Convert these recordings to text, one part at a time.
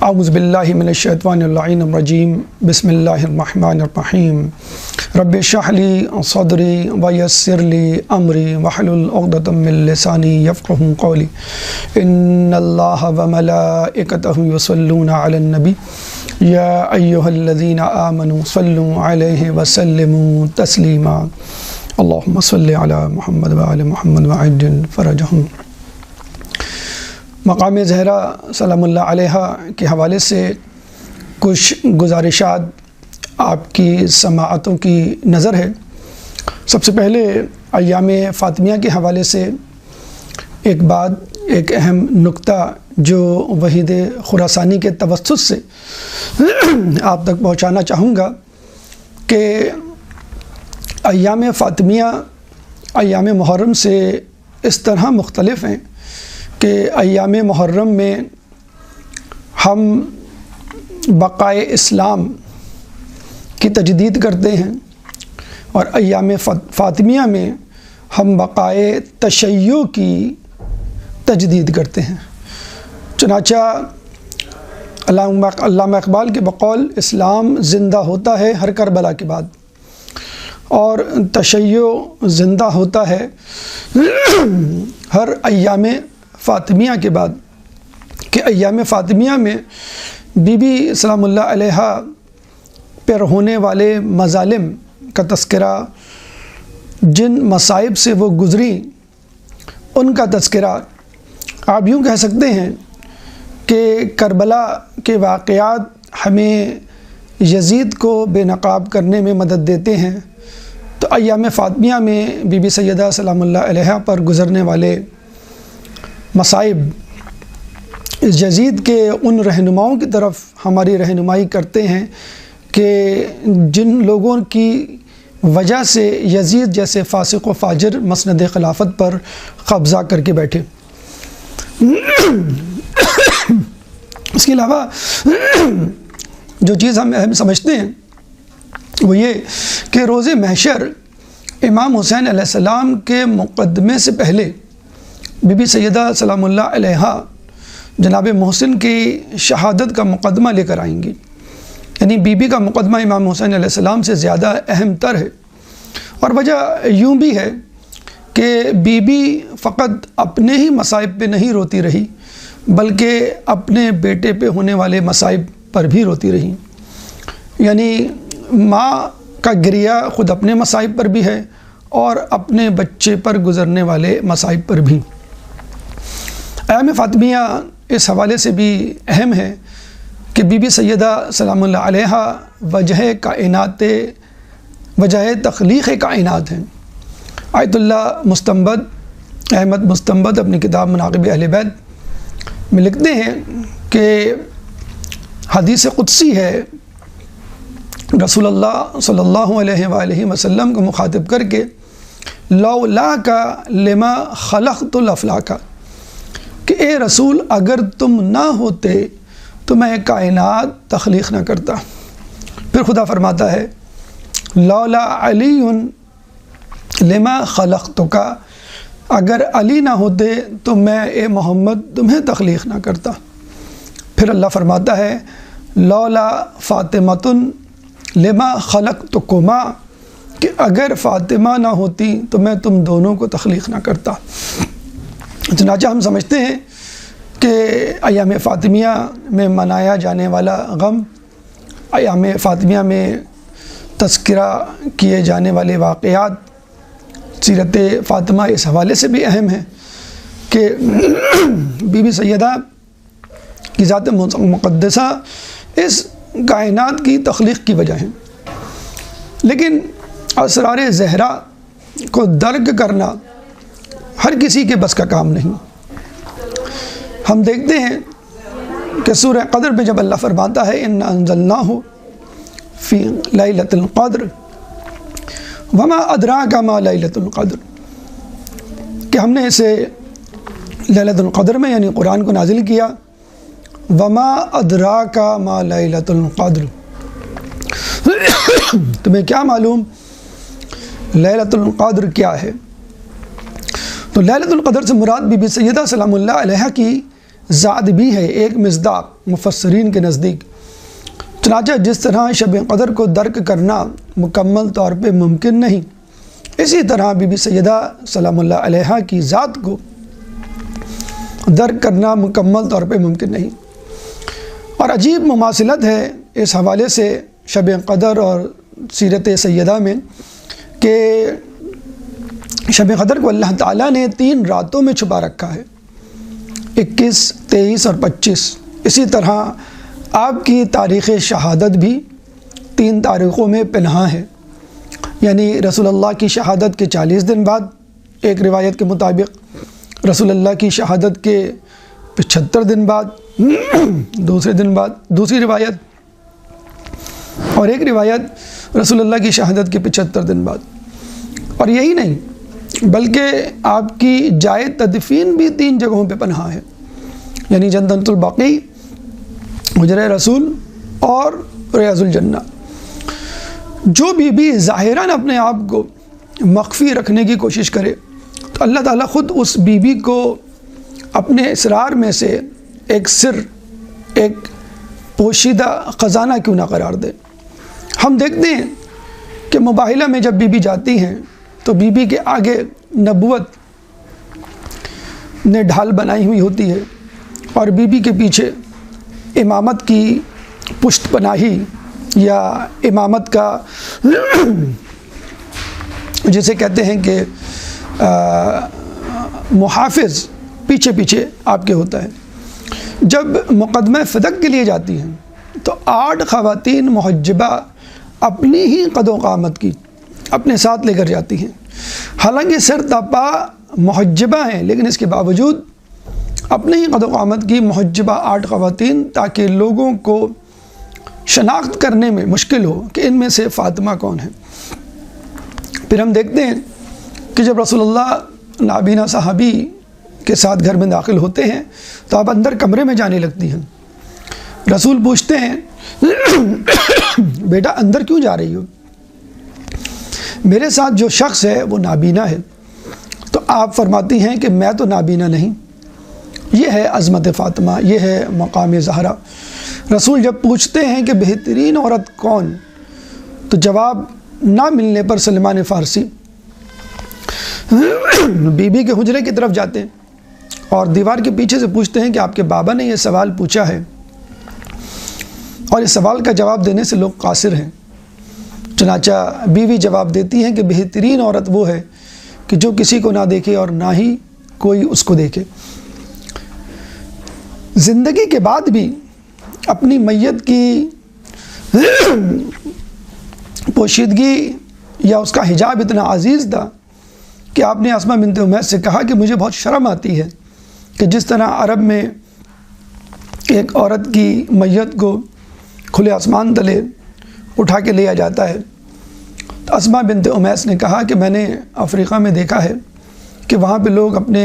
اعوذ باللہ من الشیطان اللعین الرجیم بسم اللہ الرحمن الرحیم رب اشرح لی صدری ویسر لی امری واحلل عقدۃ من لسانی یفقہوا قولی ان اللہ وملائکتہ یصلون علی النبی یا ایہا الذین آمنوا صلوا علیہ وسلموا تسلیما اللہم صلی علی محمد وعلی محمد وعجل فرجہم۔ مقام زہرا سلام اللہ علیہ کے حوالے سے کچھ گزارشات آپ کی سماعتوں کی نظر ہے۔ سب سے پہلے ایام فاطمیہ کے حوالے سے ایک اہم نکتہ جو وحید خراسانی کے توسط سے آپ تک پہنچانا چاہوں گا کہ ایام فاطمیہ ایام محرم سے اس طرح مختلف ہیں کہ ایام محرم میں ہم بقائے اسلام کی تجدید کرتے ہیں اور ایام فاطمیہ میں ہم بقائے تشیع کی تجدید کرتے ہیں۔ چنانچہ علامہ اقبال کے بقول اسلام زندہ ہوتا ہے ہر کربلا کے بعد اور تشیع زندہ ہوتا ہے ہر ایام فاطمیہ کے بعد، کہ ایام فاطمیہ میں بی بی سلام اللہ علیہ پر ہونے والے مظالم کا تذکرہ، جن مصائب سے وہ گزری ان کا تذکرہ، آپ یوں کہہ سکتے ہیں کہ کربلا کے واقعات ہمیں یزید کو بے نقاب کرنے میں مدد دیتے ہیں، تو ایام فاطمیہ میں بی بی سیدہ سلام اللہ علیہ پر گزرنے والے مصائب یزید کے ان رہنماؤں کی طرف ہماری رہنمائی کرتے ہیں کہ جن لوگوں کی وجہ سے یزید جیسے فاسق و فاجر مسند خلافت پر قبضہ کر کے بیٹھے۔ اس کے علاوہ جو چیز ہم اہم سمجھتے ہیں وہ یہ کہ روز محشر امام حسین علیہ السلام کے مقدمے سے پہلے بی بی سیدہ سلام اللہ علیہ جناب محسن کی شہادت کا مقدمہ لے کر آئیں گی، یعنی بی بی کا مقدمہ امام حسین علیہ السلام سے زیادہ اہم تر ہے۔ اور وجہ یوں بھی ہے کہ بی بی فقط اپنے ہی مصائب پہ نہیں روتی رہی بلکہ اپنے بیٹے پہ ہونے والے مصائب پر بھی روتی رہی، یعنی ماں کا گریہ خود اپنے مصائب پر بھی ہے اور اپنے بچے پر گزرنے والے مصائب پر بھی۔ ایام فاطمیہ اس حوالے سے بھی اہم ہے کہ بی بی سیدہ سلام اللہ علیہ وجہ تخلیق کائنات ہیں۔ آیت اللہ مستنبط احمد مستنبط اپنی کتاب مناقب اہل بیت میں لکھتے ہیں کہ حدیث قدسی ہے، رسول اللہ صلی اللہ علیہ وآلہ وسلم کو مخاطب کر کے لولاک لما خلقت الافلاک، کہ اے رسول اگر تم نہ ہوتے تو میں کائنات تخلیق نہ کرتا۔ پھر خدا فرماتا ہے لولا علی لما خلقتک، اگر علی نہ ہوتے تو میں اے محمد تمہیں تخلیق نہ کرتا۔ پھر اللہ فرماتا ہے لولا فاطمۃ لما خلقتکما، کہ اگر فاطمہ نہ ہوتی تو میں تم دونوں کو تخلیق نہ کرتا۔ چنانچہ ہم سمجھتے ہیں کہ ایام فاطمیہ میں منایا جانے والا غم، ایام فاطمیہ میں تذکرہ کیے جانے والے واقعات سیرت فاطمہ اس حوالے سے بھی اہم ہیں کہ بی بی سیدہ کی ذات مقدسہ اس کائنات کی تخلیق کی وجہ ہے۔ لیکن اسرار زہرا کو درک کرنا ہر کسی کے بس کا کام نہیں۔ ہم دیکھتے ہیں کہ سورہ قدر میں جب اللہ فرماتا ہے اِنَّا أَنزَلْنَاهُ فِي لَيْلَةِ الْقَدْرِ وَمَا أَدْرَاكَ مَا لَيْلَةُ الْقَدْرِ، کہ ہم نے اسے لیلۃ القدر میں یعنی قرآن کو نازل کیا، وَمَا أَدْرَاكَ مَا لَيْلَةُ الْقَدْرِ، تمہیں کیا معلوم لیلۃ القدر کیا ہے؟ تو لیلۃ القدر سے مراد بی بی سیدہ سلام اللہ علیہ کی ذات بھی ہے ایک مصداق مفسرین کے نزدیک۔ چنانچہ جس طرح شب قدر کو درک کرنا مکمل طور پہ ممکن نہیں، اسی طرح بی بی سیدہ سلام اللہ علیہا کی ذات کو درک کرنا مکمل طور پہ ممکن نہیں۔ اور عجیب مماثلت ہے اس حوالے سے شب قدر اور سیرت سیدہ میں کہ شب قدر کو اللہ تعالیٰ نے 3 راتوں میں چھپا رکھا ہے، 21، 23 اور 25۔ اسی طرح آپ کی تاریخ شہادت بھی 3 تاریخوں میں پنہاں ہے، یعنی رسول اللہ کی شہادت کے 40 دن بعد ایک روایت کے مطابق، رسول اللہ کی شہادت کے 75 دن بعد دوسرے دن بعد دوسری روایت، اور ایک روایت رسول اللہ کی شہادت کے 75 دن بعد۔ اور یہی نہیں بلکہ آپ کی جائے تدفین بھی 3 جگہوں پہ پنہاں ہے، یعنی جنت البقیع، حجرہ رسول اور ریاض الجنہ۔ جو بھی ظاہراً اپنے آپ کو مخفی رکھنے کی کوشش کرے تو اللہ تعالیٰ خود اس بی کو اپنے اسرار میں سے ایک سر، ایک پوشیدہ خزانہ کیوں نہ قرار دے۔ ہم دیکھتے ہیں کہ مباہلہ میں جب بی جاتی ہیں تو بی کے آگے نبوت نے ڈھال بنائی ہوئی ہوتی ہے، اور بی کے پیچھے امامت کی پشت پناہی یا امامت کا جسے کہتے ہیں کہ محافظ پیچھے پیچھے آپ کے ہوتا ہے۔ جب مقدمہ فدق کے لیے جاتی ہیں تو 8 خواتین محجبہ اپنی ہی قد و قامت کی اپنے ساتھ لے کر جاتی ہیں، حالانکہ سر تاپا محجبہ ہیں، لیکن اس کے باوجود اپنے ہی قد و قامت کی محجبہ 8 خواتین، تاکہ لوگوں کو شناخت کرنے میں مشکل ہو کہ ان میں سے فاطمہ کون ہے۔ پھر ہم دیکھتے ہیں کہ جب رسول اللہ نابینا صحابی کے ساتھ گھر میں داخل ہوتے ہیں تو آپ اندر کمرے میں جانے لگتی ہیں۔ رسول پوچھتے ہیں بیٹا اندر کیوں جا رہی ہو؟ میرے ساتھ جو شخص ہے وہ نابینا ہے۔ تو آپ فرماتی ہیں کہ میں تو نابینا نہیں، یہ ہے عظمت فاطمہ، یہ ہے مقام زہرا۔ رسول جب پوچھتے ہیں کہ بہترین عورت کون، تو جواب نہ ملنے پر سلمان فارسی بی کے حجرے کی طرف جاتے ہیں اور دیوار کے پیچھے سے پوچھتے ہیں کہ آپ کے بابا نے یہ سوال پوچھا ہے، اور اس سوال کا جواب دینے سے لوگ قاصر ہیں۔ چنانچہ بیوی جواب دیتی ہیں کہ بہترین عورت وہ ہے کہ جو کسی کو نہ دیکھے اور نہ ہی کوئی اس کو دیکھے۔ زندگی کے بعد بھی اپنی میت کی پوشیدگی یا اس کا حجاب اتنا عزیز تھا کہ آپ نے اسماء بنت امیس سے کہا کہ مجھے بہت شرم آتی ہے کہ جس طرح عرب میں ایک عورت کی میت کو کھلے آسمان تلے اٹھا کے لیا جاتا ہے، تو اسماء بنت امیس نے کہا کہ میں نے افریقہ میں دیکھا ہے کہ وہاں پہ لوگ اپنے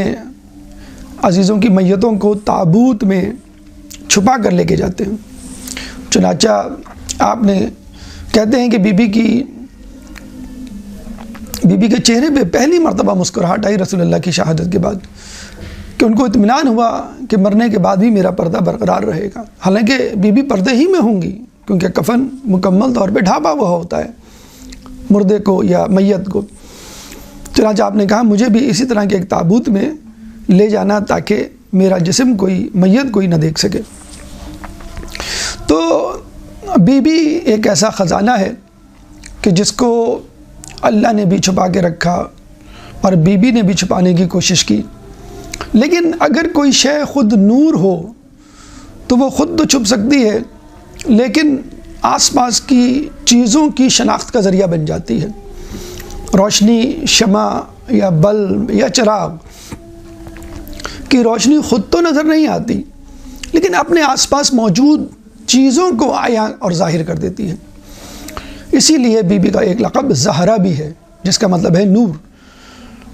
عزیزوں کی میتوں کو تابوت میں چھپا کر لے کے جاتے ہیں۔ چنانچہ آپ نے کہتے ہیں کہ بی بی کے چہرے پہ پہلی مرتبہ مسکراہٹ آئی رسول اللہ کی شہادت کے بعد، کہ ان کو اطمینان ہوا کہ مرنے کے بعد بھی میرا پردہ برقرار رہے گا، حالانکہ بی بی پردے ہی میں ہوں گی کیونکہ کفن مکمل طور پہ ڈھانپا ہوا ہوتا ہے مردے کو یا میت کو۔ چنانچہ آپ نے کہا مجھے بھی اسی طرح کے ایک تابوت میں لے جانا تاکہ میرا جسم میت کوئی نہ دیکھ سکے۔ تو بی بی ایک ایسا خزانہ ہے کہ جس کو اللہ نے بھی چھپا کے رکھا اور بی بی نے بھی چھپانے کی کوشش کی، لیکن اگر کوئی شے خود نور ہو تو وہ خود تو چھپ سکتی ہے، لیکن آس پاس کی چیزوں کی شناخت کا ذریعہ بن جاتی ہے۔ روشنی، شمع یا بلب یا چراغ کی روشنی خود تو نظر نہیں آتی، لیکن اپنے آس پاس موجود چیزوں کو عیاں اور ظاہر کر دیتی ہے۔ اسی لیے بی بی کا ایک لقب زہرا بھی ہے، جس کا مطلب ہے نور،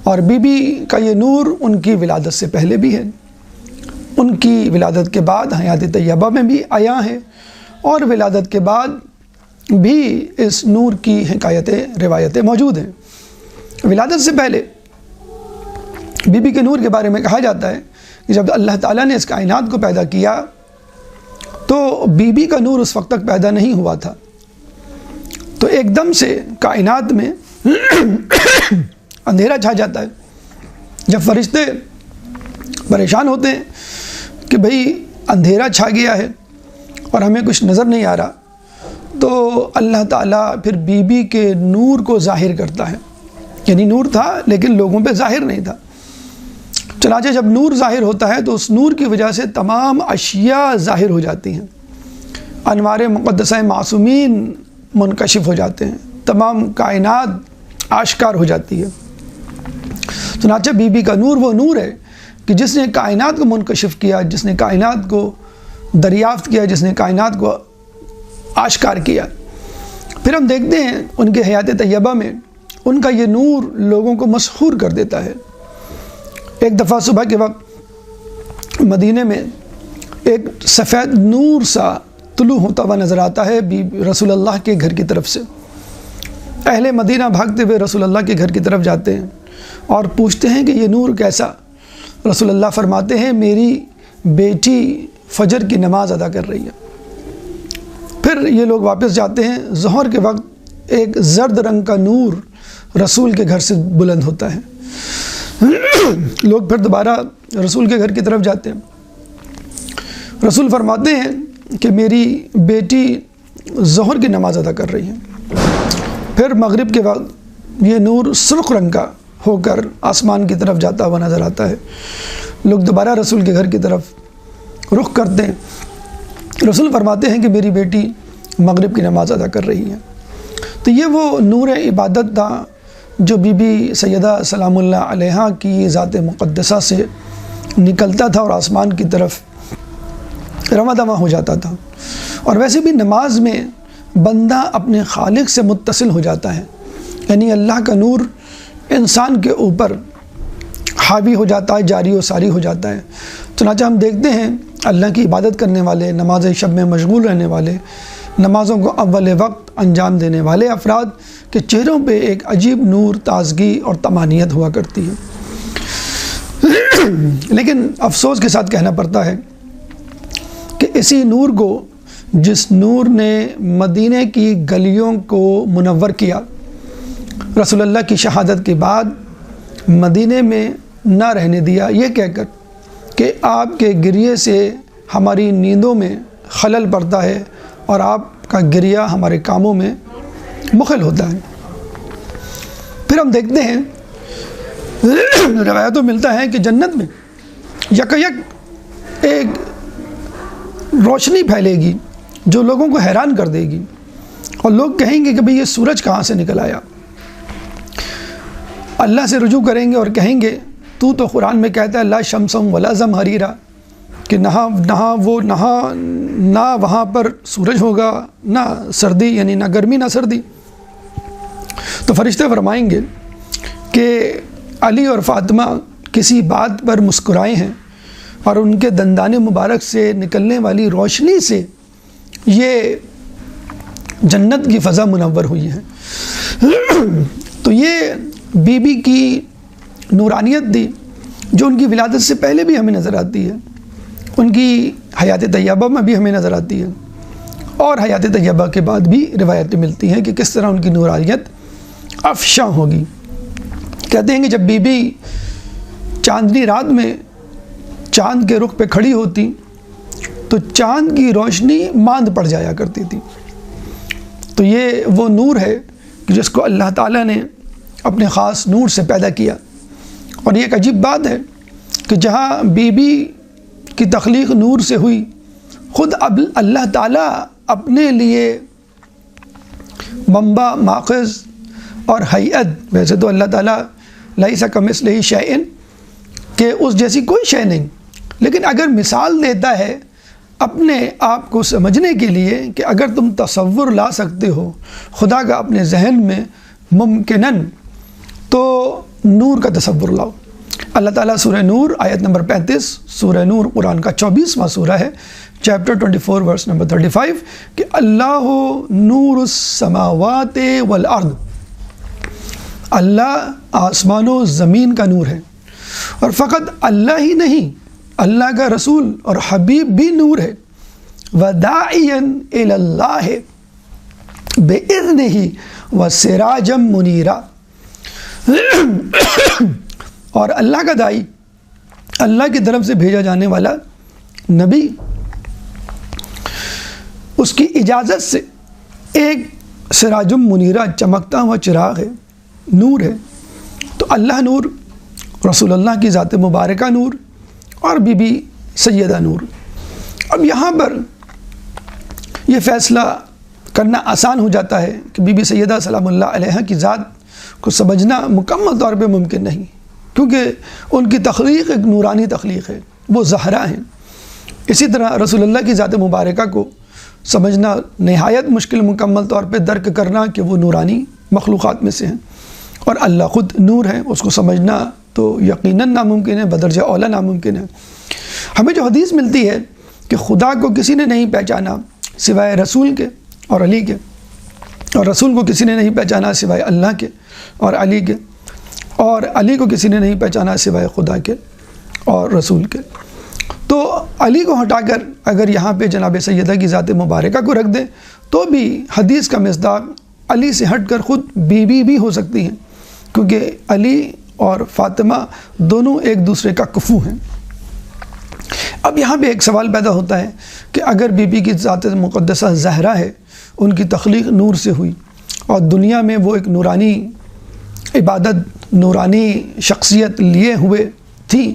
اور بی بی کا یہ نور ان کی ولادت سے پہلے بھی ہے، ان کی ولادت کے بعد حیات طیبہ میں بھی عیاں ہے، اور ولادت کے بعد بھی اس نور کی حکایتیں روایتیں موجود ہیں۔ ولادت سے پہلے بی بی کے نور کے بارے میں کہا جاتا ہے کہ جب اللہ تعالیٰ نے اس کائنات کو پیدا کیا تو بی بی کا نور اس وقت تک پیدا نہیں ہوا تھا، تو ایک دم سے کائنات میں اندھیرا چھا جاتا ہے۔ جب فرشتے پریشان ہوتے ہیں کہ بھئی اندھیرا چھا گیا ہے اور ہمیں کچھ نظر نہیں آ رہا، تو اللہ تعالیٰ پھر بی بی کے نور کو ظاہر کرتا ہے، یعنی نور تھا لیکن لوگوں پہ ظاہر نہیں تھا۔ چنانچہ جب نور ظاہر ہوتا ہے تو اس نور کی وجہ سے تمام اشیاء ظاہر ہو جاتی ہیں، انوار مقدسہ معصومین منکشف ہو جاتے ہیں، تمام کائنات آشکار ہو جاتی ہے۔ چنانچہ بی بی کا نور وہ نور ہے کہ جس نے کائنات کو منکشف کیا، جس نے کائنات کو دریافت کیا، جس نے کائنات کو آشکار کیا۔ پھر ہم دیکھتے ہیں ان کے حیات طیبہ میں ان کا یہ نور لوگوں کو مسحور کر دیتا ہے۔ ایک دفعہ صبح کے وقت مدینے میں ایک سفید نور سا طلوع ہوتا ہوا نظر آتا ہے رسول اللہ کے گھر کی طرف سے۔ اہل مدینہ بھاگتے ہوئے رسول اللہ کے گھر کی طرف جاتے ہیں اور پوچھتے ہیں کہ یہ نور کیسا؟ رسول اللہ فرماتے ہیں میری بیٹی فجر کی نماز ادا کر رہی ہے۔ پھر یہ لوگ واپس جاتے ہیں، ظہر کے وقت ایک زرد رنگ کا نور رسول کے گھر سے بلند ہوتا ہے۔ لوگ پھر دوبارہ رسول کے گھر کی طرف جاتے ہیں، رسول فرماتے ہیں کہ میری بیٹی ظہر کی نماز ادا کر رہی ہے۔ پھر مغرب کے وقت یہ نور سرخ رنگ کا ہو کر آسمان کی طرف جاتا ہوا نظر آتا ہے۔ لوگ دوبارہ رسول کے گھر کی طرف رخ کرتے ہیں، رسول فرماتے ہیں کہ میری بیٹی مغرب کی نماز ادا کر رہی ہے۔ تو یہ وہ نور عبادت تھا جو بی بی سیدہ سلام اللہ علیہا کی ذات مقدسہ سے نکلتا تھا اور آسمان کی طرف رواں دواں ہو جاتا تھا۔ اور ویسے بھی نماز میں بندہ اپنے خالق سے متصل ہو جاتا ہے، یعنی اللہ کا نور انسان کے اوپر حاوی ہو جاتا ہے، جاری و ساری ہو جاتا ہے۔ چنانچہ ہم دیکھتے ہیں اللہ کی عبادت کرنے والے، نماز شب میں مشغول رہنے والے، نمازوں کو اول وقت انجام دینے والے افراد کے چہروں پہ ایک عجیب نور، تازگی اور طمانینت ہوا کرتی ہے۔ لیکن افسوس کے ساتھ کہنا پڑتا ہے کہ اسی نور کو، جس نور نے مدینہ کی گلیوں کو منور کیا، رسول اللہ کی شہادت کے بعد مدینہ میں نہ رہنے دیا، یہ کہہ کر کہ آپ کے گریے سے ہماری نیندوں میں خلل پڑتا ہے اور آپ کا گریہ ہمارے کاموں میں مخل ہوتا ہے۔ پھر ہم دیکھتے ہیں روایتوں ملتا ہے کہ جنت میں یک ایک روشنی پھیلے گی جو لوگوں کو حیران کر دے گی، اور لوگ کہیں گے کہ بھئی یہ سورج کہاں سے نکل آیا؟ اللہ سے رجوع کریں گے اور کہیں گے تو قرآن میں کہتا ہے لا شمسم ولا زمہریرا، کہ نہ وہاں پر سورج ہوگا، نہ سردی، یعنی نہ گرمی نہ سردی۔ تو فرشتے فرمائیں گے کہ علی اور فاطمہ کسی بات پر مسکرائے ہیں اور ان کے دندان مبارک سے نکلنے والی روشنی سے یہ جنت کی فضا منور ہوئی ہے۔ تو یہ بی بی کی نورانیت تھی جو ان کی ولادت سے پہلے بھی ہمیں نظر آتی ہے، ان کی حیات طیبہ میں بھی ہمیں نظر آتی ہے، اور حیات طیبہ کے بعد بھی روایتیں ملتی ہیں کہ کس طرح ان کی نورانیت افشاں ہوگی۔ کہتے ہیں کہ جب بی بی چاندنی رات میں چاند کے رخ پہ کھڑی ہوتی تو چاند کی روشنی ماند پڑ جایا کرتی تھی۔ تو یہ وہ نور ہے جس کو اللہ تعالیٰ نے اپنے خاص نور سے پیدا کیا۔ اور یہ ایک عجیب بات ہے کہ جہاں بی بی کی تخلیق نور سے ہوئی، خود اب اللہ تعالیٰ اپنے لیے منبع، ماخذ اور ہیئت، ویسے تو اللہ تعالیٰ لیس کمثلہ شیء، کہ اس جیسی کوئی شے نہیں، لیکن اگر مثال دیتا ہے اپنے آپ کو سمجھنے کے لیے کہ اگر تم تصور لا سکتے ہو خدا کا اپنے ذہن میں ممکناً، تو نور کا تصور لاؤ۔ اللہ تعالیٰ سورہ نور آیت نمبر 35، سورہ نور قرآن کا 24واں سورہ ہے، چیپٹر 24 ورس نمبر 35، کہ اللہ نور السماوات والارض، اللہ آسمان و زمین کا نور ہے۔ اور فقط اللہ ہی نہیں، اللہ کا رسول اور حبیب بھی نور ہے، وَدَاعِيًا إِلَى اللَّهِ بِإِذْنِهِ وَسِرَاجًا مُنِيرًا، اور اللہ کا داعی، اللہ کی طرف سے بھیجا جانے والا نبی، اس کی اجازت سے ایک سراج منیرہ چمکتا ہوا چراغ ہے، نور ہے۔ تو اللہ نور، رسول اللہ کی ذات مبارکہ نور، اور بی بی سیدہ نور۔ اب یہاں پر یہ فیصلہ کرنا آسان ہو جاتا ہے کہ بی بی سیدہ سلام اللہ علیہا کی ذات کو سمجھنا مکمل طور پہ ممکن نہیں، کیونکہ ان کی تخلیق ایک نورانی تخلیق ہے، وہ زہرا ہیں۔ اسی طرح رسول اللہ کی ذات مبارکہ کو سمجھنا نہایت مشکل، مکمل طور پہ درک کرنا کہ وہ نورانی مخلوقات میں سے ہیں، اور اللہ خود نور ہے، اس کو سمجھنا تو یقیناً ناممکن ہے، بدرجہ اولا ناممکن ہے۔ ہمیں جو حدیث ملتی ہے کہ خدا کو کسی نے نہیں پہچانا سوائے رسول کے اور علی کے، اور رسول کو کسی نے نہیں پہچانا سوائے اللہ کے اور علی کے، اور علی کو کسی نے نہیں پہچانا سوائے خدا کے اور رسول کے، تو علی کو ہٹا کر اگر یہاں پہ جناب سیدہ کی ذات مبارکہ کو رکھ دیں تو بھی حدیث کا مصداق علی سے ہٹ کر خود بی بی بھی ہو سکتی ہیں، کیونکہ علی اور فاطمہ دونوں ایک دوسرے کا کفو ہیں۔ اب یہاں پہ ایک سوال پیدا ہوتا ہے کہ اگر بی بی کی ذات مقدسہ زہرا ہے، ان کی تخلیق نور سے ہوئی، اور دنیا میں وہ ایک نورانی عبادت، نورانی شخصیت لیے ہوئے تھی،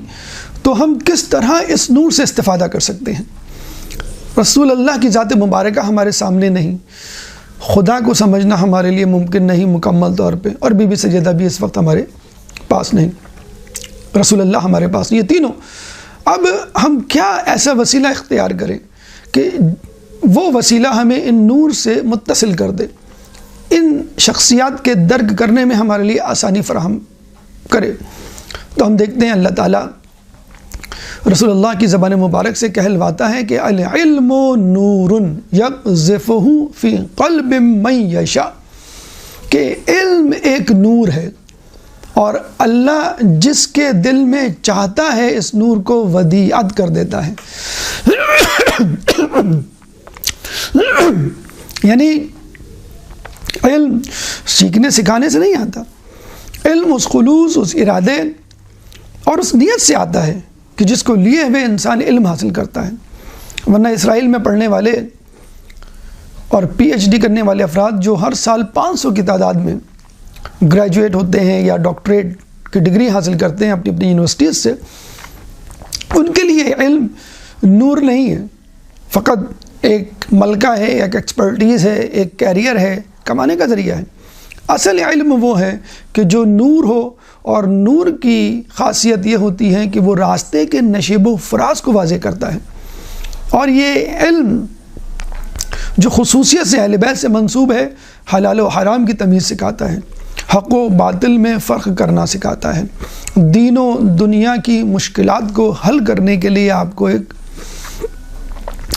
تو ہم کس طرح اس نور سے استفادہ کر سکتے ہیں؟ رسول اللہ کی ذات مبارکہ ہمارے سامنے نہیں، خدا کو سمجھنا ہمارے لیے ممکن نہیں مکمل طور پہ، اور بی بی سیدہ بھی اس وقت ہمارے پاس نہیں، رسول اللہ ہمارے پاس نہیں، یہ تینوں۔ اب ہم کیا ایسا وسیلہ اختیار کریں کہ وہ وسیلہ ہمیں ان نور سے متصل کر دے، ان شخصیات کے درک کرنے میں ہمارے لیے آسانی فراہم کرے؟ تو ہم دیکھتے ہیں اللہ تعالیٰ رسول اللہ کی زبان مبارک سے کہلواتا ہے کہ العلم نور یقذفہ فی قلب من یشاء، کہ علم ایک نور ہے، اور اللہ جس کے دل میں چاہتا ہے اس نور کو ودیعت کر دیتا ہے۔ یعنی علم سیکھنے سکھانے سے نہیں آتا، علم اس خلوص، اس ارادے اور اس نیت سے آتا ہے کہ جس کو لیے ہوئے انسان علم حاصل کرتا ہے۔ ورنہ اسرائیل میں پڑھنے والے اور پی ایچ ڈی کرنے والے افراد جو ہر سال 500 کی تعداد میں گریجویٹ ہوتے ہیں یا ڈاکٹریٹ کی ڈگری حاصل کرتے ہیں اپنی یونیورسٹیز سے، ان کے لیے علم نور نہیں ہے، فقط ایک ملکہ ہے، ایک ایکسپرٹیز ہے، ایک کیریئر ہے، کمانے کا ذریعہ ہے۔ اصل علم وہ ہے کہ جو نور ہو، اور نور کی خاصیت یہ ہوتی ہے کہ وہ راستے کے نشیب و فراز کو واضح کرتا ہے، اور یہ علم جو خصوصیت سے اہل بیت سے منسوب ہے، حلال و حرام کی تمیز سکھاتا ہے، حق و باطل میں فرق کرنا سکھاتا ہے، دین و دنیا کی مشکلات کو حل کرنے کے لیے آپ کو ایک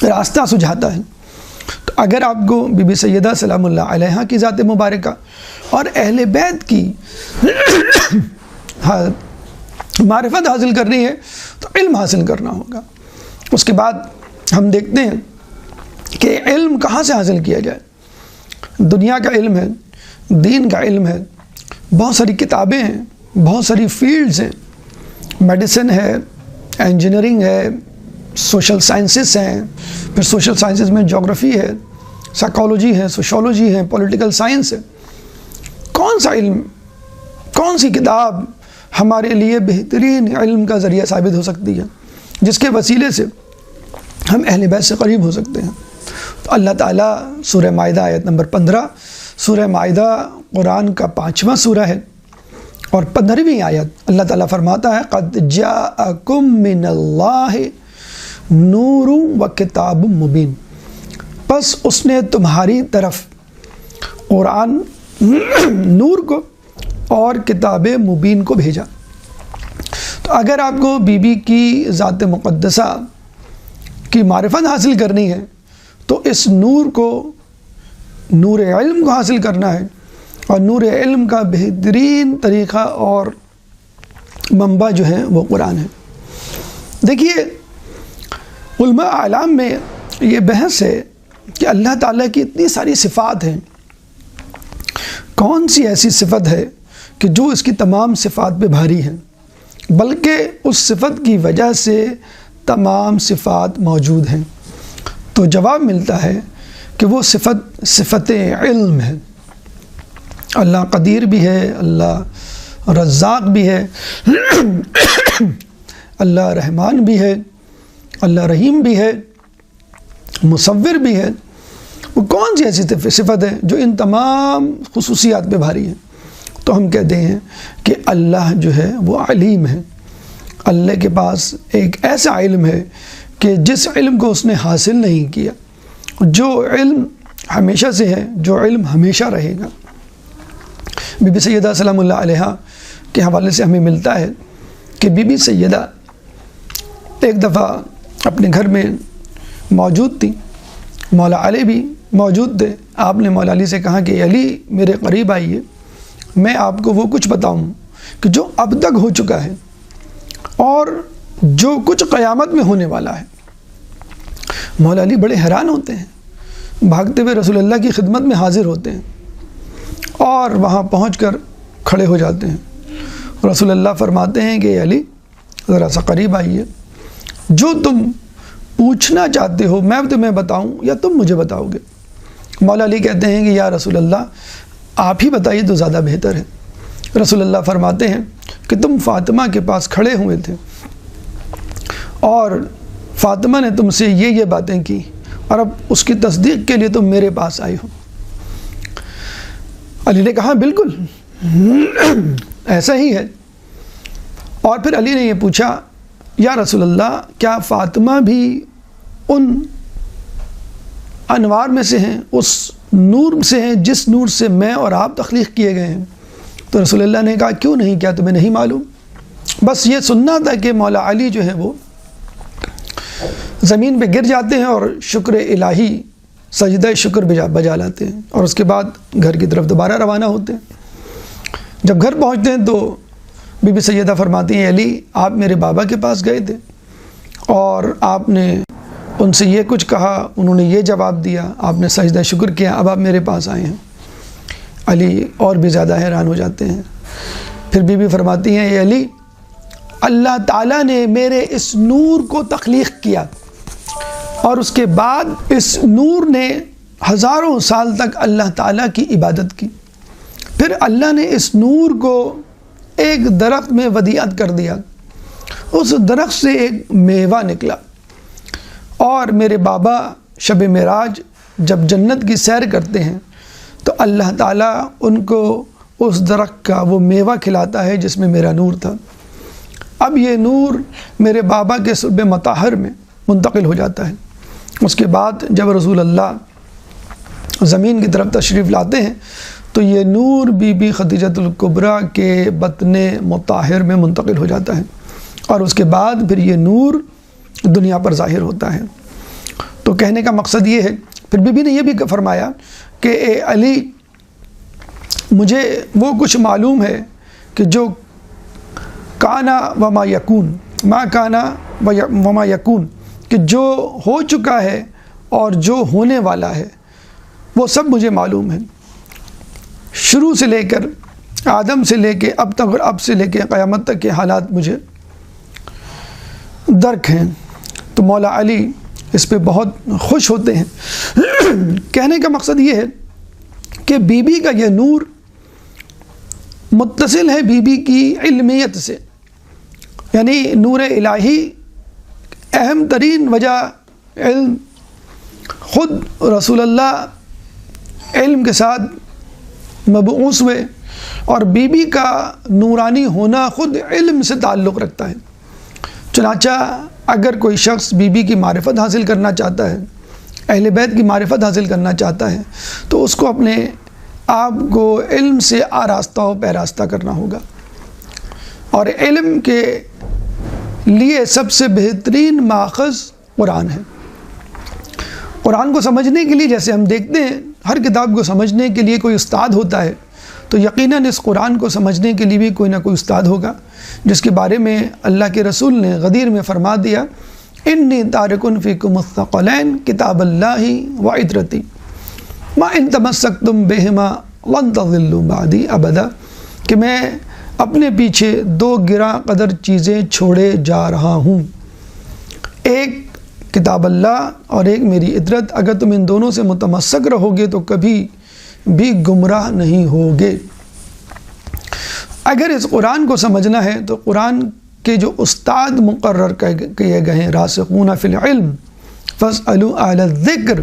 راستہ سجھاتا ہے۔ تو اگر آپ کو بی بی سیدہ سلام اللہ علیہا کی ذات مبارکہ اور اہل بیت کی معرفت حاصل کرنی ہے تو علم حاصل کرنا ہوگا۔ اس کے بعد ہم دیکھتے ہیں کہ علم کہاں سے حاصل کیا جائے۔ دنیا کا علم ہے، دین کا علم ہے، بہت ساری کتابیں ہیں، بہت ساری فیلڈز ہیں، میڈیسن ہے، انجینئرنگ ہے، سوشل سائنسز ہیں، پھر سوشل سائنسز میں جغرافی ہے، سائیکالوجی ہے، سوشولوجی ہے، پولیٹیکل سائنس ہے۔ کون سا علم، کون سی کتاب ہمارے لیے بہترین علم کا ذریعہ ثابت ہو سکتی ہے، جس کے وسیلے سے ہم اہل بیت سے قریب ہو سکتے ہیں؟ تو اللہ تعالیٰ سورہ مائدہ آیت نمبر 15، سورہ مائدہ قرآن کا 5واں سورہ ہے، اور 15ویں آیت اللہ تعالیٰ فرماتا ہے قد جاءکم من اللہ نور و کتاب مبین، پس اس نے تمہاری طرف قرآن نور کو اور کتاب مبین کو بھیجا۔ تو اگر آپ کو بی بی کی ذات مقدسہ کی معرفت حاصل کرنی ہے تو اس نور کو، نور علم کو حاصل کرنا ہے، اور نور علم کا بہترین طریقہ اور منبع جو ہے وہ قرآن ہے۔ دیکھیے علماء اعلام میں یہ بحث ہے کہ اللہ تعالیٰ کی اتنی ساری صفات ہیں، کون سی ایسی صفت ہے کہ جو اس کی تمام صفات پہ بھاری ہیں، بلکہ اس صفت کی وجہ سے تمام صفات موجود ہیں؟ تو جواب ملتا ہے کہ وہ صفت علم ہے۔ اللہ قدیر بھی ہے، اللہ رزاق بھی ہے، اللہ رحمان بھی ہے، اللہ رحیم بھی ہے، مصور بھی ہے۔ وہ کون سی ایسی صفت ہے جو ان تمام خصوصیات پہ بھاری ہے؟ تو ہم کہتے ہیں کہ اللہ جو ہے وہ علیم ہے۔ اللہ کے پاس ایک ایسا علم ہے کہ جس علم کو اس نے حاصل نہیں کیا، جو علم ہمیشہ سے ہے، جو علم ہمیشہ رہے گا۔ بی بی سیدہ سلام اللہ علیہا کے حوالے سے ہمیں ملتا ہے کہ بی بی سیدہ ایک دفعہ اپنے گھر میں موجود تھی، مولا علی بھی موجود تھے۔ آپ نے مولا علی سے کہا کہ علی میرے قریب آئیے، میں آپ کو وہ کچھ بتاؤں کہ جو اب تک ہو چکا ہے اور جو کچھ قیامت میں ہونے والا ہے۔ مولا علی بڑے حیران ہوتے ہیں، بھاگتے ہوئے رسول اللہ کی خدمت میں حاضر ہوتے ہیں اور وہاں پہنچ کر کھڑے ہو جاتے ہیں۔ رسول اللہ فرماتے ہیں کہ علی ذرا سا قریب آئیے، جو تم پوچھنا چاہتے ہو میں تمہیں بتاؤں یا تم مجھے بتاؤ گے؟ مولا علی کہتے ہیں کہ یا رسول اللہ آپ ہی بتائیے تو زیادہ بہتر ہے۔ رسول اللہ فرماتے ہیں کہ تم فاطمہ کے پاس کھڑے ہوئے تھے اور فاطمہ نے تم سے یہ باتیں کی اور اب اس کی تصدیق کے لیے تم میرے پاس آئے ہو۔ علی نے کہا بالکل ایسا ہی ہے۔ اور پھر علی نے یہ پوچھا یا رسول اللہ کیا فاطمہ بھی ان انوار میں سے ہیں، اس نور سے ہیں جس نور سے میں اور آپ تخلیق کیے گئے ہیں؟ تو رسول اللہ نے کہا کیوں نہیں، کیا تمہیں نہیں معلوم؟ بس یہ سننا تھا کہ مولا علی جو ہے وہ زمین پہ گر جاتے ہیں اور شکر الہی سجدہ شکر بجا لاتے ہیں اور اس کے بعد گھر کی طرف دوبارہ روانہ ہوتے ہیں۔ جب گھر پہنچتے ہیں تو بی بی سیدہ فرماتی ہیں علی آپ میرے بابا کے پاس گئے تھے اور آپ نے ان سے یہ کچھ کہا، انہوں نے یہ جواب دیا، آپ نے سجدہ شکر کیا، اب آپ میرے پاس آئے ہیں۔ علی اور بھی زیادہ حیران ہو جاتے ہیں۔ پھر بی بی فرماتی ہیں اے علی اللہ تعالیٰ نے میرے اس نور کو تخلیق کیا اور اس کے بعد اس نور نے ہزاروں سال تک اللہ تعالیٰ کی عبادت کی، پھر اللہ نے اس نور کو ایک درخت میں ودیعت کر دیا، اس درخت سے ایک میوہ نکلا اور میرے بابا شب معراج جب جنت کی سیر کرتے ہیں تو اللہ تعالیٰ ان کو اس درخت کا وہ میوہ کھلاتا ہے جس میں میرا نور تھا۔ اب یہ نور میرے بابا کے صلب مطہر میں منتقل ہو جاتا ہے۔ اس کے بعد جب رسول اللہ زمین کی طرف تشریف لاتے ہیں تو یہ نور بی بی خدیجۃ الکبریٰ کے بطن مطہر میں منتقل ہو جاتا ہے اور اس کے بعد پھر یہ نور دنیا پر ظاہر ہوتا ہے۔ تو کہنے کا مقصد یہ ہے، پھر بی بی نے یہ بھی فرمایا کہ اے علی مجھے وہ کچھ معلوم ہے کہ جو کانا وما یکون، ما کانا وما یکون، کہ جو ہو چکا ہے اور جو ہونے والا ہے وہ سب مجھے معلوم ہے، شروع سے لے کر آدم سے لے کے اب تک اور اب سے لے کے قیامت تک کے حالات مجھے درک ہیں۔ تو مولا علی اس پہ بہت خوش ہوتے ہیں۔ کہنے کا مقصد یہ ہے کہ بی بی کا یہ نور متصل ہے بی بی کی علمیت سے، یعنی نور الہی اہم ترین وجہ علم، خود رسول اللہ علم کے ساتھ مبعوث ہوئے اور بی بی کا نورانی ہونا خود علم سے تعلق رکھتا ہے۔ چنانچہ اگر کوئی شخص بی بی کی معرفت حاصل کرنا چاہتا ہے، اہل بیت کی معرفت حاصل کرنا چاہتا ہے تو اس کو اپنے آپ کو علم سے آراستہ و پیراستہ کرنا ہوگا، اور علم کے لیے سب سے بہترین ماخذ قرآن ہے۔ قرآن کو سمجھنے کے لیے جیسے ہم دیکھتے ہیں ہر کتاب کو سمجھنے کے لیے کوئی استاد ہوتا ہے، تو یقیناً اس قرآن کو سمجھنے کے لیے بھی کوئی نہ کوئی استاد ہوگا، جس کے بارے میں اللہ کے رسول نے غدیر میں فرما دیا، انی تارکن فیکم الثقلین کتاب اللہ و عطرتی ما ان تمسکتم بہما لن تضلوا بعدی ابدا، کہ میں اپنے پیچھے دو گراں قدر چیزیں چھوڑے جا رہا ہوں، ایک کتاب اللہ اور ایک میری عطرت، اگر تم ان دونوں سے متمسک رہو گے تو کبھی بھی گمراہ نہیں ہوگے۔ اگر اس قرآن کو سمجھنا ہے تو قرآن کے جو استاد مقرر کیے گئے ہیں، راسخون فی العلم فاسألوا اہل الذکر،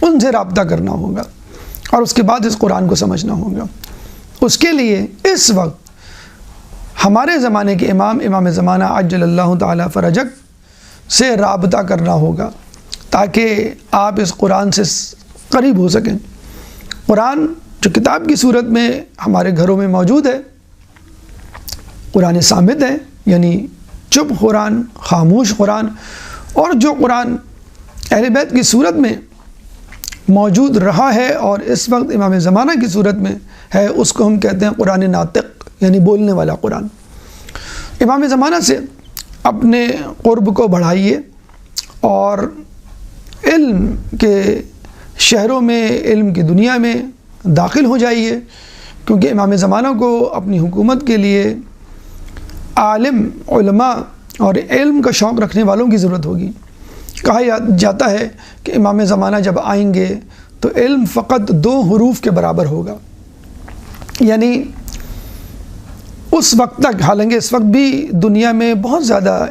ان سے رابطہ کرنا ہوگا اور اس کے بعد اس قرآن کو سمجھنا ہوگا۔ اس کے لیے اس وقت ہمارے زمانے کے امام زمانہ عجل اللہ تعالی فرجک سے رابطہ کرنا ہوگا تاکہ آپ اس قرآن سے قریب ہو سکیں۔ قرآن جو کتاب کی صورت میں ہمارے گھروں میں موجود ہے، قرآن صامت ہے، یعنی چپ قرآن، خاموش قرآن، اور جو قرآن اہل بیت کی صورت میں موجود رہا ہے اور اس وقت امام زمانہ کی صورت میں ہے، اس کو ہم کہتے ہیں قرآن ناطق، یعنی بولنے والا قرآن۔ امام زمانہ سے اپنے قرب کو بڑھائیے اور علم کے شہروں میں، علم کی دنیا میں داخل ہو جائیے، کیونکہ امام زمانہ کو اپنی حکومت کے لیے عالم، علماء اور علم کا شوق رکھنے والوں کی ضرورت ہوگی۔ کہا جاتا ہے کہ امام زمانہ جب آئیں گے تو علم فقط 2 حروف کے برابر ہوگا، یعنی اس وقت تک، حالانکہ اس وقت بھی دنیا میں بہت زیادہ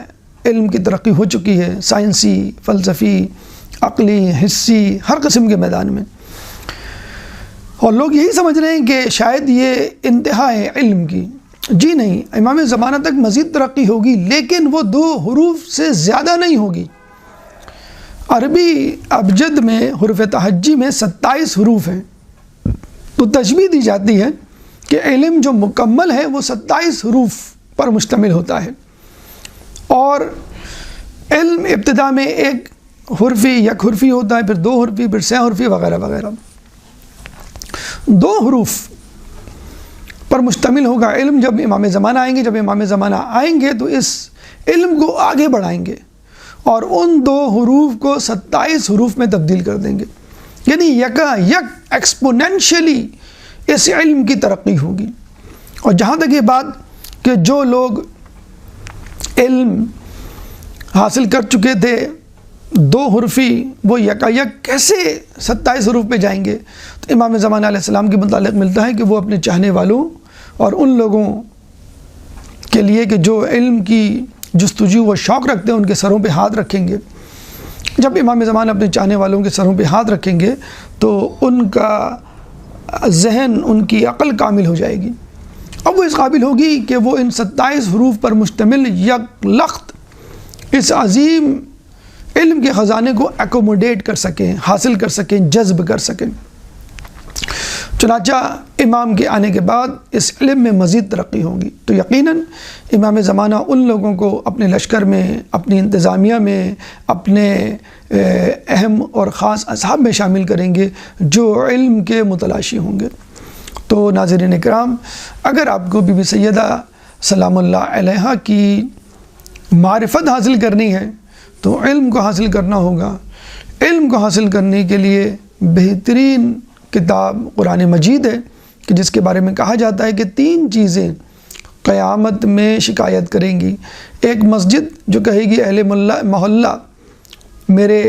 علم کی ترقی ہو چکی ہے، سائنسی، فلسفی، عقلی، حسی، ہر قسم کے میدان میں، اور لوگ یہی سمجھ رہے ہیں کہ شاید یہ انتہا ہے علم کی۔ جی نہیں، امام زمانہ تک مزید ترقی ہوگی، لیکن وہ 2 حروف سے زیادہ نہیں ہوگی۔ عربی ابجد میں حروف تہجی میں 27 حروف ہیں، تو تشبیہ دی جاتی ہے کہ علم جو مکمل ہے وہ 27 حروف پر مشتمل ہوتا ہے، اور علم ابتدا میں 1 حرفی، 1 حرفی ہوتا ہے، پھر 2 حرفی، پھر 6 حرفی وغیرہ وغیرہ۔ 2 حروف پر مشتمل ہوگا علم جب امام زمانہ آئیں گے۔ جب امام زمانہ آئیں گے تو اس علم کو آگے بڑھائیں گے اور ان 2 حروف کو 27 حروف میں تبدیل کر دیں گے، یعنی یکا یک ایکسپوننشلی اس علم کی ترقی ہوگی۔ اور جہاں تک یہ بات کہ جو لوگ علم حاصل کر چکے تھے 2 حرفی، وہ یکا یک کیسے 27 حروف پہ جائیں گے، تو امام زمانہ علیہ السلام کے متعلق ملتا ہے کہ وہ اپنے چاہنے والوں اور ان لوگوں کے لیے کہ جو علم کی جستجو و شوق رکھتے ہیں ان کے سروں پہ ہاتھ رکھیں گے۔ جب امام زمانہ اپنے چاہنے والوں کے سروں پہ ہاتھ رکھیں گے تو ان کا ذہن، ان کی عقل کامل ہو جائے گی، اب وہ اس قابل ہوگی کہ وہ ان 27 حروف پر مشتمل یک لخت اس عظیم علم کے خزانے کو ایکوموڈیٹ کر سکیں، حاصل کر سکیں، جذب کر سکیں۔ چنانچہ امام کے آنے کے بعد اس علم میں مزید ترقی ہوگی، تو یقیناً امام زمانہ ان لوگوں کو اپنے لشکر میں، اپنی انتظامیہ میں، اپنے اہم اور خاص اصحاب میں شامل کریں گے جو علم کے متلاشی ہوں گے۔ تو ناظرین اکرام، اگر آپ کو بی بی سیدہ سلام اللہ علیہا کی معرفت حاصل کرنی ہے تو علم کو حاصل کرنا ہوگا۔ علم کو حاصل کرنے کے لیے بہترین کتاب قرآن مجید ہے، کہ جس کے بارے میں کہا جاتا ہے کہ 3 چیزیں قیامت میں شکایت کریں گی۔ ایک مسجد جو کہے گی اہل محلہ میرے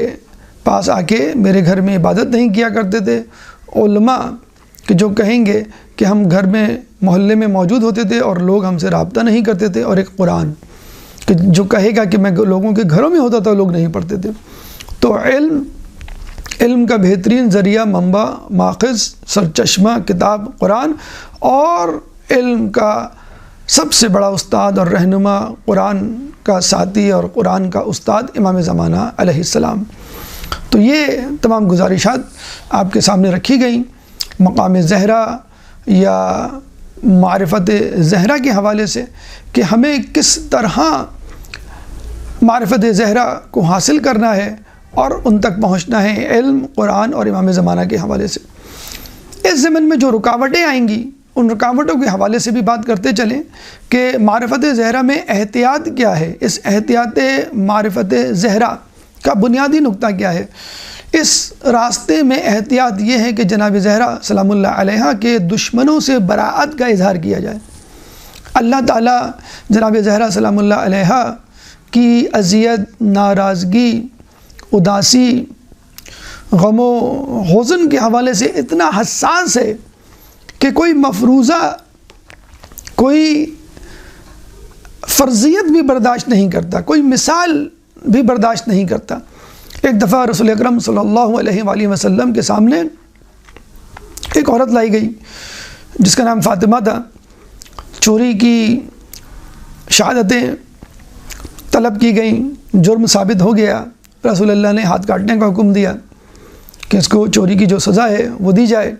پاس آ کے میرے گھر میں عبادت نہیں کیا کرتے تھے، علماء کہ جو کہیں گے کہ ہم گھر میں، محلے میں موجود ہوتے تھے اور لوگ ہم سے رابطہ نہیں کرتے تھے، اور ایک قرآن کہ جو کہے گا کہ میں لوگوں کے گھروں میں ہوتا تھا، لوگ نہیں پڑھتے تھے۔ تو علم کا بہترین ذریعہ، منبع، ماخذ، سرچشمہ کتاب قرآن، اور علم کا سب سے بڑا استاد اور رہنما، قرآن کا ساتھی اور قرآن کا استاد امام زمانہ علیہ السلام۔ تو یہ تمام گزارشات آپ کے سامنے رکھی گئیں مقام زہرا یا معرفت زہرا کے حوالے سے، کہ ہمیں کس طرح معرفت زہرا کو حاصل کرنا ہے اور ان تک پہنچنا ہے علم، قرآن اور امام زمانہ کے حوالے سے۔ اس ضمن میں جو رکاوٹیں آئیں گی ان رکاوٹوں کے حوالے سے بھی بات کرتے چلیں کہ معرفت زہرا میں احتیاط کیا ہے، اس احتیاط معرفت زہرا کا بنیادی نقطہ کیا ہے۔ اس راستے میں احتیاط یہ ہے کہ جناب زہرا سلام اللہ علیہا کے دشمنوں سے براءت کا اظہار کیا جائے۔ اللہ تعالیٰ جناب زہرا سلام اللہ علیہا کی اذیت، ناراضگی، اداسی، غم و حزن کے حوالے سے اتنا حساس ہے کہ کوئی مفروضہ، کوئی فرضیت بھی برداشت نہیں کرتا، کوئی مثال بھی برداشت نہیں کرتا۔ ایک دفعہ رسول اکرم صلی اللہ علیہ وآلہ وسلم کے سامنے ایک عورت لائی گئی جس کا نام فاطمہ تھا۔ چوری کی شہادتیں طلب کی گئیں، جرم ثابت ہو گیا، رسول اللہ نے ہاتھ کاٹنے کا حکم دیا کہ اس کو چوری کی جو سزا ہے وہ دی جائے۔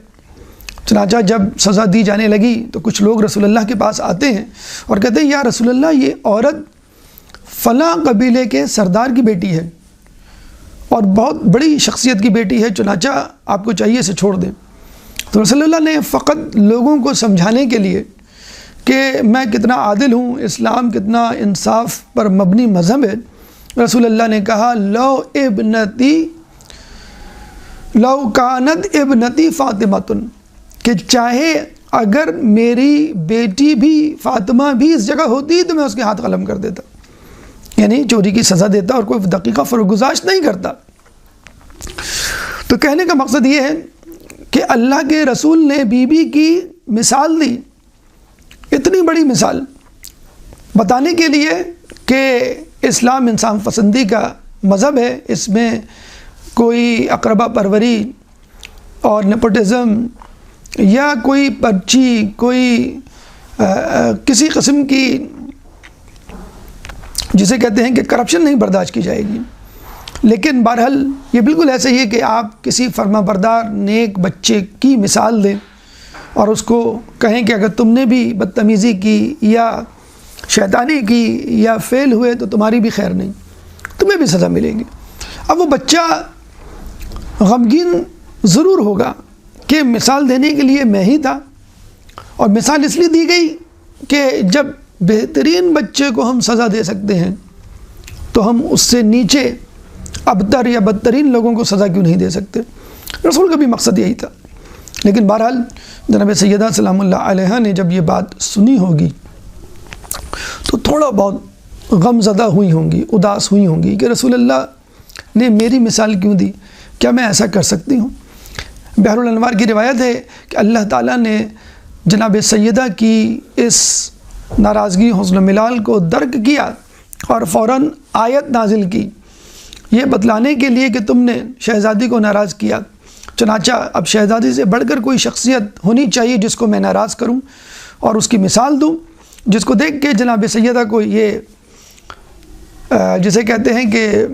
چنانچہ جب سزا دی جانے لگی تو کچھ لوگ رسول اللہ کے پاس آتے ہیں اور کہتے ہیں یا رسول اللہ یہ عورت فلاں قبیلے کے سردار کی بیٹی ہے اور بہت بڑی شخصیت کی بیٹی ہے، چنانچہ آپ کو چاہیے اسے چھوڑ دیں۔ تو رسول اللہ نے فقط لوگوں کو سمجھانے کے لیے کہ میں کتنا عادل ہوں، اسلام کتنا انصاف پر مبنی مذہب ہے، رسول اللہ نے کہا لو کانت ابنتی فاطمۃ، کہ چاہے اگر میری بیٹی بھی فاطمہ بھی اس جگہ ہوتی تو میں اس کے ہاتھ قلم کر دیتا، یعنی چوری کی سزا دیتا اور کوئی دقیقہ فرگزاشت نہیں کرتا۔ تو کہنے کا مقصد یہ ہے کہ اللہ کے رسول نے بی بی کی مثال دی، اتنی بڑی مثال بتانے کے لیے کہ اسلام انسان پسندی کا مذہب ہے، اس میں کوئی اقربا پروری اور نیپوٹزم یا کوئی پرچی، کوئی کسی قسم کی جسے کہتے ہیں کہ کرپشن نہیں برداشت کی جائے گی۔ لیکن بہرحال یہ بالکل ایسا ہی ہے کہ آپ کسی فرما بردار نیک بچے کی مثال دیں اور اس کو کہیں کہ اگر تم نے بھی بدتمیزی کی یا شیطانی کی یا فیل ہوئے تو تمہاری بھی خیر نہیں، تمہیں بھی سزا ملے گی۔ اب وہ بچہ غمگین ضرور ہوگا کہ مثال دینے کے لیے میں ہی تھا، اور مثال اس لیے دی گئی کہ جب بہترین بچے کو ہم سزا دے سکتے ہیں تو ہم اس سے نیچے ابتر یا بدترین لوگوں کو سزا کیوں نہیں دے سکتے۔ رسول کا بھی مقصد یہی تھا۔ لیکن بہرحال جناب سیدہ سلام اللہ علیہا نے جب یہ بات سنی ہوگی تو تھوڑا بہت غم زدہ ہوئی ہوں گی، اداس ہوئی ہوں گی کہ رسول اللہ نے میری مثال کیوں دی، کیا میں ایسا کر سکتی ہوں؟ بحر الانوار کی روایت ہے کہ اللہ تعالیٰ نے جناب سیدہ کی اس ناراضگی، حزن و ملال کو درک کیا اور فوراً آیت نازل کی یہ بتلانے کے لیے کہ تم نے شہزادی کو ناراض کیا، چنانچہ اب شہزادی سے بڑھ کر کوئی شخصیت ہونی چاہیے جس کو میں ناراض کروں اور اس کی مثال دوں، جس کو دیکھ کے جناب سیدہ کو یہ جسے کہتے ہیں کہ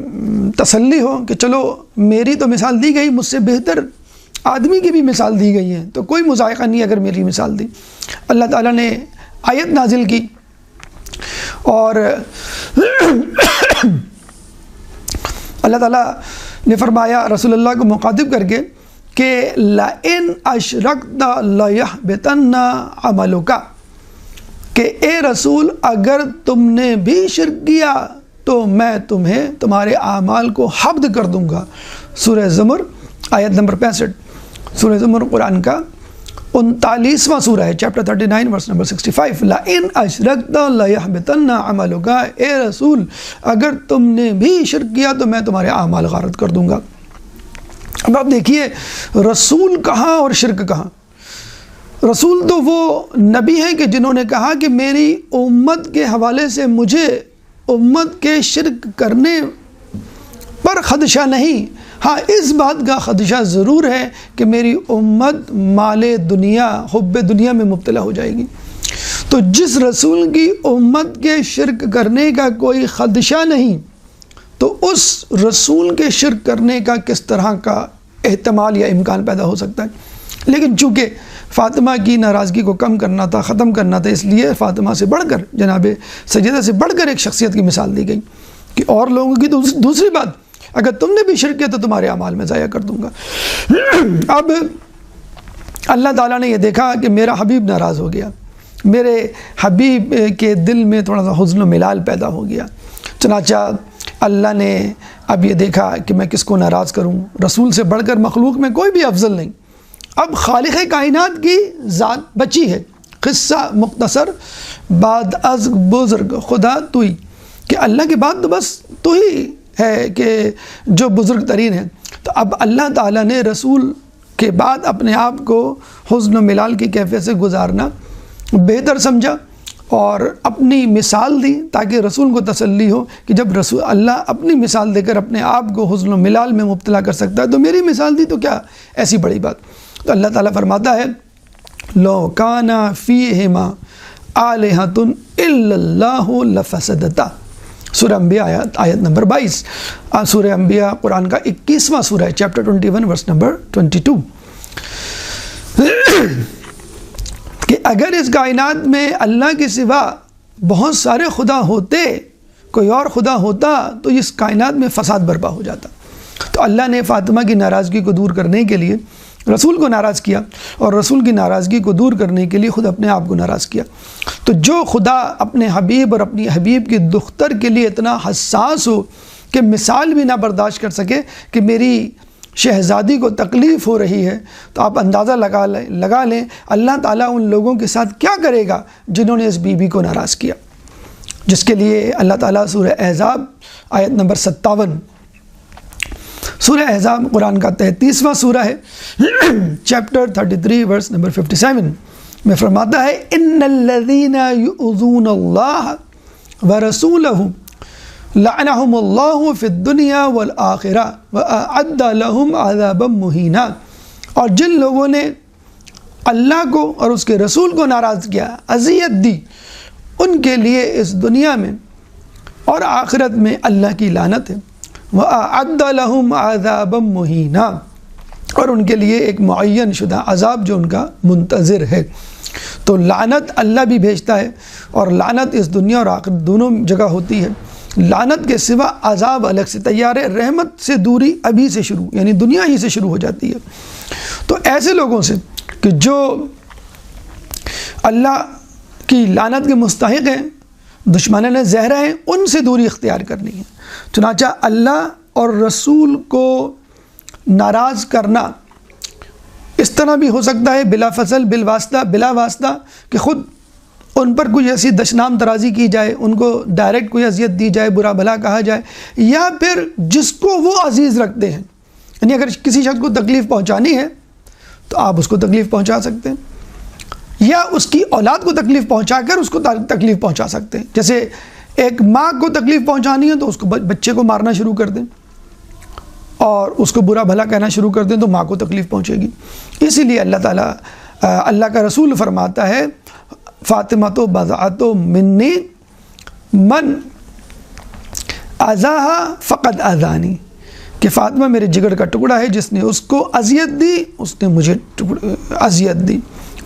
تسلی ہو کہ چلو میری تو مثال دی گئی، مجھ سے بہتر آدمی کی بھی مثال دی گئی ہے، تو کوئی مذائقہ نہیں اگر میری مثال دی۔ اللہ تعالیٰ نے آیت نازل کی اور اللہ تعالیٰ نے فرمایا رسول اللہ کو مخاطب کر کے کہ لَإِنْ أَشْرَكْتَ لَيَحْبِطَنَّ عَمَلُكَ، کہ اے رسول اگر تم نے بھی شرک کیا تو میں تمہیں تمہارے اعمال کو حبط کر دوں گا۔ سورہ زمر آیت نمبر 65۔ سورہ زمر قرآن کا 39واں سورہ ہے، چیپٹر 39 ورس نمبر 65۔ لَإِنْ أَشْرَكْتَ لَيَحْبِطَنَّ عَمَلُكَ، اے رسول اگر تم نے بھی شرک کیا تو میں تمہارے اعمال غارت کر دوں گا۔ اب آپ دیکھیے رسول کہاں اور شرک کہاں۔ رسول تو وہ نبی ہیں کہ جنہوں نے کہا کہ میری امت کے حوالے سے مجھے امت کے شرک کرنے پر خدشہ نہیں، ہاں اس بات کا خدشہ ضرور ہے کہ میری امت مال دنیا، حب دنیا میں مبتلا ہو جائے گی۔ تو جس رسول کی امت کے شرک کرنے کا کوئی خدشہ نہیں تو اس رسول کے شرک کرنے کا کس طرح کا احتمال یا امکان پیدا ہو سکتا ہے۔ لیکن چونکہ فاطمہ کی ناراضگی کو کم کرنا تھا، ختم کرنا تھا، اس لیے فاطمہ سے بڑھ کر جناب سیدہ سے بڑھ کر ایک شخصیت کی مثال دی گئی کہ اور لوگوں کی دوسری بات، اگر تم نے بھی شرک کیا تو تمہارے اعمال میں ضائع کر دوں گا۔ اب اللہ تعالیٰ نے یہ دیکھا کہ میرا حبیب ناراض ہو گیا، میرے حبیب کے دل میں تھوڑا سا حزن و ملال پیدا ہو گیا، چنانچہ اللہ نے اب یہ دیکھا کہ میں کس کو ناراض کروں، رسول سے بڑھ کر مخلوق میں کوئی بھی افضل نہیں، اب خالق کائنات کی ذات بچی ہے۔ قصہ مختصر بعد از بزرگ خدا تو ہی، کہ اللہ کے بعد تو بس تو ہی ہے کہ جو بزرگ ترین ہے۔ تو اب اللہ تعالیٰ نے رسول کے بعد اپنے آپ کو حزن و ملال کی کیفیت سے گزارنا بہتر سمجھا اور اپنی مثال دی تاکہ رسول کو تسلی ہو کہ جب رسول اللہ اپنی مثال دے کر اپنے آپ کو حزن و ملال میں مبتلا کر سکتا ہے تو میری مثال دی تو کیا ایسی بڑی بات۔ تو اللہ تعالیٰ فرماتا ہے لو کان فیہما آلہۃ الا اللہ لفسدتا، سورہ انبیاء آیت نمبر 22۔ سورہ انبیاء قرآن کا 21واں سورہ ہے، چیپٹر 21 ورس نمبر 22، کہ اگر اس کائنات میں اللہ کے سوا بہت سارے خدا ہوتے، کوئی اور خدا ہوتا تو اس کائنات میں فساد برپا ہو جاتا۔ تو اللہ نے فاطمہ کی ناراضگی کو دور کرنے کے لیے رسول کو ناراض کیا اور رسول کی ناراضگی کو دور کرنے کے لیے خود اپنے آپ کو ناراض کیا۔ تو جو خدا اپنے حبیب اور اپنی حبیب کی دختر کے لیے اتنا حساس ہو کہ مثال بھی نہ برداشت کر سکے کہ میری شہزادی کو تکلیف ہو رہی ہے، تو آپ اندازہ لگا لیں اللہ تعالیٰ ان لوگوں کے ساتھ کیا کرے گا جنہوں نے اس بی بی کو ناراض کیا، جس کے لیے اللہ تعالیٰ سورہ احزاب آیت نمبر 57، سورہ احزاب قرآن کا 33واں سورہ ہے، چیپٹر 33 ورس نمبر 57 میں فرماتا ہے ان الذین یؤذون اللہ ورسولہ لعنہم اللہ فی الدنیا والآخرہ واعد لہم عذابا مہینا، اور جن لوگوں نے اللہ کو اور اس کے رسول کو ناراض کیا، اذیت دی، ان کے لیے اس دنیا میں اور آخرت میں اللہ کی لعنت ہے، وَأَعَدَّ لَهُمْ عَذَابًا مُهِينًا، اور ان کے لیے ایک معین شدہ عذاب جو ان کا منتظر ہے۔ تو لعنت اللہ بھی بھیجتا ہے اور لعنت اس دنیا اور آخرت دونوں جگہ ہوتی ہے۔ لعنت کے سوا عذاب الگ سے تیار ہے، رحمت سے دوری ابھی سے شروع، یعنی دنیا ہی سے شروع ہو جاتی ہے۔ تو ایسے لوگوں سے کہ جو اللہ کی لعنت کے مستحق ہیں، دشمنان زہرا ہیں، ان سے دوری اختیار کرنی ہے۔ چنانچہ اللہ اور رسول کو ناراض کرنا اس طرح بھی ہو سکتا ہے بلا فصل بلا واسطہ کہ خود ان پر کچھ ایسی دشنام ترازی کی جائے، ان کو ڈائریکٹ کوئی اذیت دی جائے، برا بھلا کہا جائے، یا پھر جس کو وہ عزیز رکھتے ہیں، یعنی اگر کسی شخص کو تکلیف پہنچانی ہے تو آپ اس کو تکلیف پہنچا سکتے ہیں، یا اس کی اولاد کو تکلیف پہنچا کر اس کو تکلیف پہنچا سکتے ہیں۔ جیسے ایک ماں کو تکلیف پہنچانی ہے تو اس کو بچے کو مارنا شروع کر دیں اور اس کو برا بھلا کہنا شروع کر دیں تو ماں کو تکلیف پہنچے گی۔ اسی لیے اللہ تعالیٰ اللہ کا رسول فرماتا ہے فاطمہ تو بضعۃ منی من اذاہا فقد اذانی، کہ فاطمہ میرے جگر کا ٹکڑا ہے، جس نے اس کو اذیت دی اس نے مجھے اذیت دی۔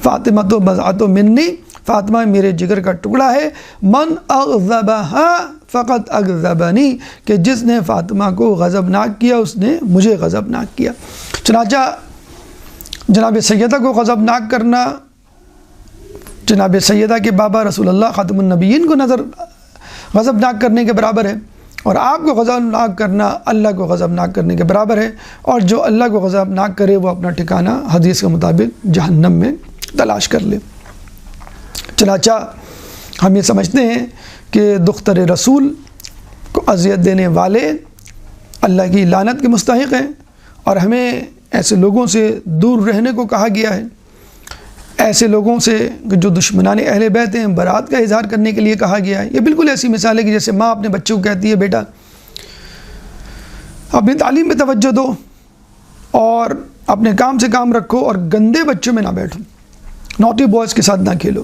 فاطمہ تو بضعۃ منی، فاطمہ میرے جگر کا ٹکڑا ہے، من اغضبہا فقط اغضبنی، کہ جس نے فاطمہ کو غضبناک کیا اس نے مجھے غضبناک کیا۔ چنانچہ جناب سیدہ کو غضبناک کرنا جناب سیدہ کے بابا رسول اللہ خاتم النبیین کو غضبناک کرنے کے برابر ہے، اور آپ کو غضبناک کرنا اللہ کو غضبناک کرنے کے برابر ہے، اور جو اللہ کو غضبناک کرے وہ اپنا ٹھکانہ حدیث کے مطابق جہنم میں تلاش کر لے۔ چنانچہ ہم یہ سمجھتے ہیں کہ دختر رسول کو اذیت دینے والے اللہ کی لعنت کے مستحق ہیں، اور ہمیں ایسے لوگوں سے دور رہنے کو کہا گیا ہے، ایسے لوگوں سے جو دشمنان اہل بیت ہیں برات کا اظہار کرنے کے لیے کہا گیا ہے۔ یہ بالکل ایسی مثال ہے کہ جیسے ماں اپنے بچے کو کہتی ہے بیٹا اپنی تعلیم میں توجہ دو اور اپنے کام سے کام رکھو اور گندے بچوں میں نہ بیٹھو، نوٹی بوائز کے ساتھ نہ کھیلو۔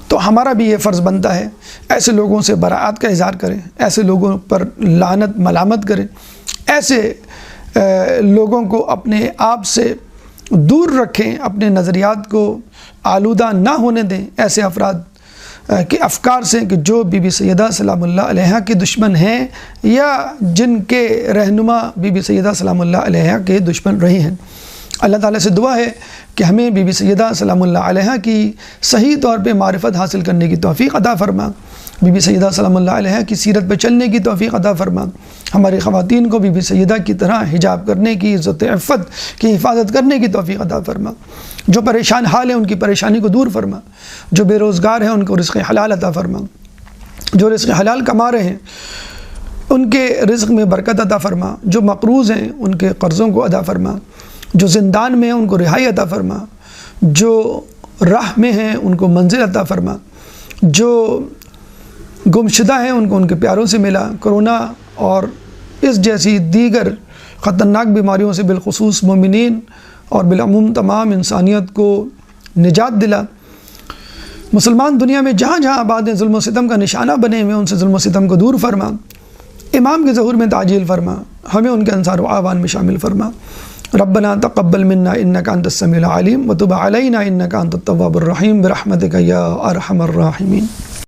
تو ہمارا بھی یہ فرض بنتا ہے ایسے لوگوں سے براعت کا اظہار کریں، ایسے لوگوں پر لعنت ملامت کریں، ایسے لوگوں کو اپنے آپ سے دور رکھیں، اپنے نظریات کو آلودہ نہ ہونے دیں ایسے افراد کے افکار سے کہ جو بی بی سیدہ سلام اللہ علیہا کے دشمن ہیں یا جن کے رہنما بی بی سیدہ سلام اللہ علیہا کے دشمن رہے ہیں۔ اللہ تعالیٰ سے دعا ہے کہ ہمیں بی بی سیدہ سلام اللہ علیہا کی صحیح طور پہ معرفت حاصل کرنے کی توفیق عطا فرما، بی بی سیدہ سلام اللہ علیہا کی سیرت پہ چلنے کی توفیق عطا فرما، ہماری خواتین کو بی بی سیدہ کی طرح حجاب کرنے کی، عزت عفت کی حفاظت کرنے کی توفیق عطا فرما، جو پریشان حال ہیں ان کی پریشانی کو دور فرما، جو بے روزگار ہیں ان کو رزق حلال عطا فرما، جو رزق حلال کما رہے ہیں ان کے رزق میں برکت عطا فرما، جو مقروض ہیں ان کے قرضوں کو ادا فرما، جو زندان میں ہیں ان کو رہائی عطا فرما، جو راہ میں ہیں ان کو منزل عطا فرما، جو گمشدہ ہیں ان کو ان کے پیاروں سے ملا، کرونا اور اس جیسی دیگر خطرناک بیماریوں سے بالخصوص مومنین اور بالعموم تمام انسانیت کو نجات دلا، مسلمان دنیا میں جہاں جہاں آباد ہیں ظلم و ستم کا نشانہ بنے ہوئے ان سے ظلم و ستم کو دور فرما، امام کے ظہور میں تعجیل فرما، ہمیں ان کے انصار و اعوان میں شامل فرما۔ ربنا تقبل منا انك انت السميع العليم وتب علينا انك انت التواب الرحيم برحمتك يا ارحم الراحمين۔